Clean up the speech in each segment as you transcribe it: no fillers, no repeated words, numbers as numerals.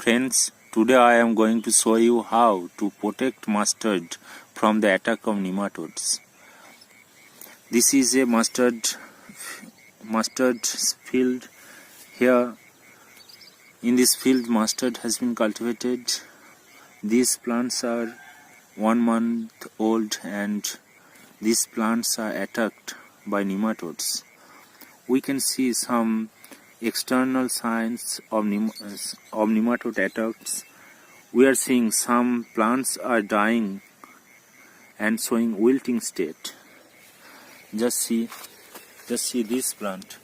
Friends, today I am going to show you how to protect mustard from the attack of nematodes. This is a mustard field. Here in this field mustard has been cultivated. These plants are 1 month old and these plants are attacked by nematodes. We can see some external signs of nematode attacks. We are seeing some plants are dying and showing wilting state. Just see this plant.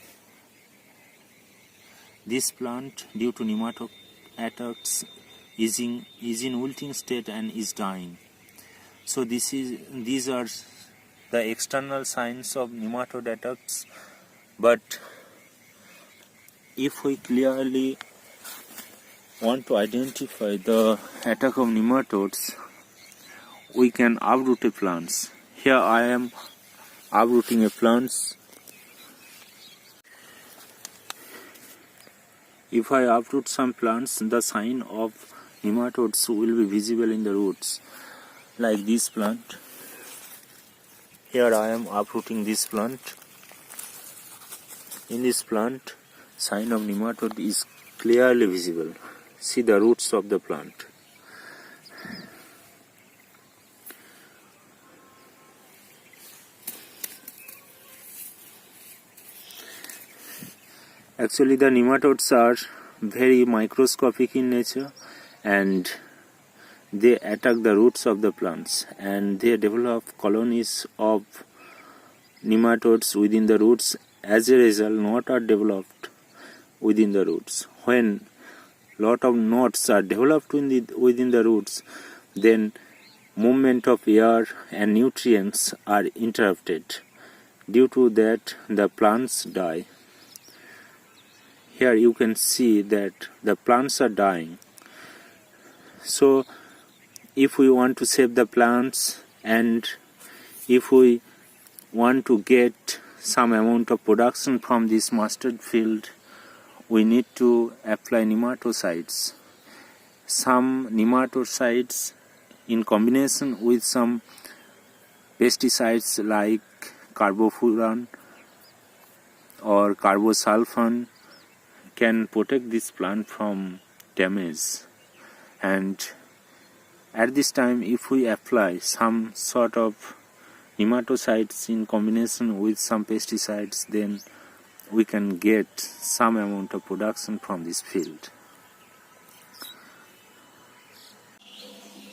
This plant, due to nematode attacks, is in wilting state and is dying. So these are the external signs of nematode attacks. But if we clearly want to identify the attack of nematodes, we can uproot a plant. Here I am uprooting a plant. If I uproot some plants, the sign of nematodes will be visible in the roots, like this plant. Here I am uprooting this plant. In this plant, sign of nematode is clearly visible. See the roots of the plant. Actually, the nematodes are very microscopic in nature and they attack the roots of the plants and they develop colonies of nematodes within the roots. As a result, knots are developed within the roots. When lot of knots are developed within the roots, then movement of air and nutrients are interrupted. Due to that, the plants die. Here you can see that the plants are dying. So if we want to save the plants and if we want to get some amount of production from this mustard field, we need to apply nematocides. Some nematocides in combination with some pesticides like carbofuran or carbosulfan can protect this plant from damage. And at this time, if we apply some sort of nematocides in combination with some pesticides, then we can get some amount of production from this field.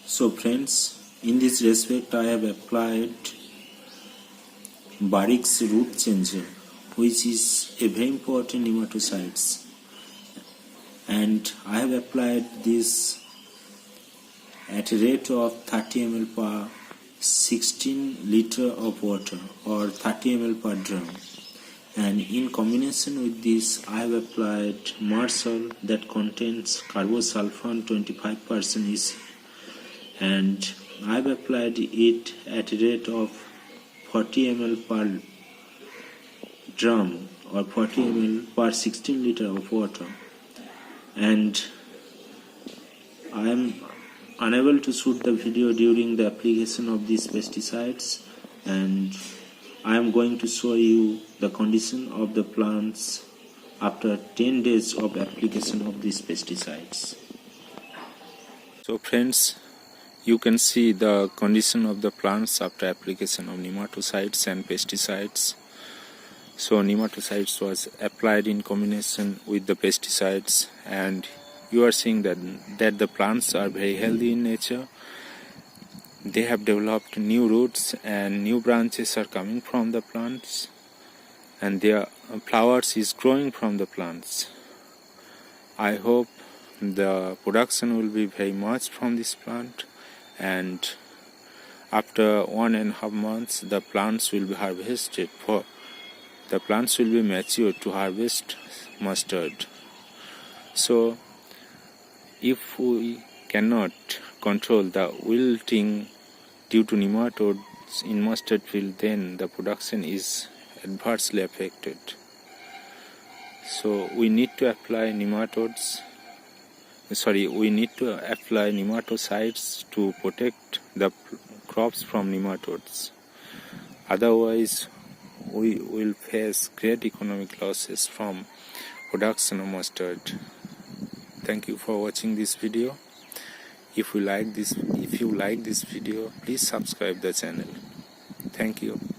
So friends, in this respect I have applied Barrick's root changer, which is a very important nematicides, and I have applied this at a rate of 30 ml per 16 liter of water or 30 ml per drum. And in combination with this, I have applied Marshall that contains carbosulfan 25% EC, and I have applied it at a rate of 40 ml per drum or 40 ml per 16 liter of water. And I am unable to shoot the video during the application of these pesticides, and I am going to show you the condition of the plants after 10 days of application of these pesticides. So friends, you can see the condition of the plants after application of nematocides and pesticides. So nematocides was applied in combination with the pesticides, and you are seeing that the plants are very healthy in nature. They have developed new roots and new branches are coming from the plants, and their flowers is growing from the plants. I hope the production will be very much from this plant, and after 1.5 months the plants will be harvested. The plants will be mature to harvest mustard. So if we cannot control the wilting due to nematodes in mustard field, then the production is adversely affected. So we need to apply nematodes we need to apply nematocides to protect the crops from nematodes. Otherwise, we will face great economic losses from production of mustard. Thank you for watching this video. If you like this video, please subscribe the channel. Thank you.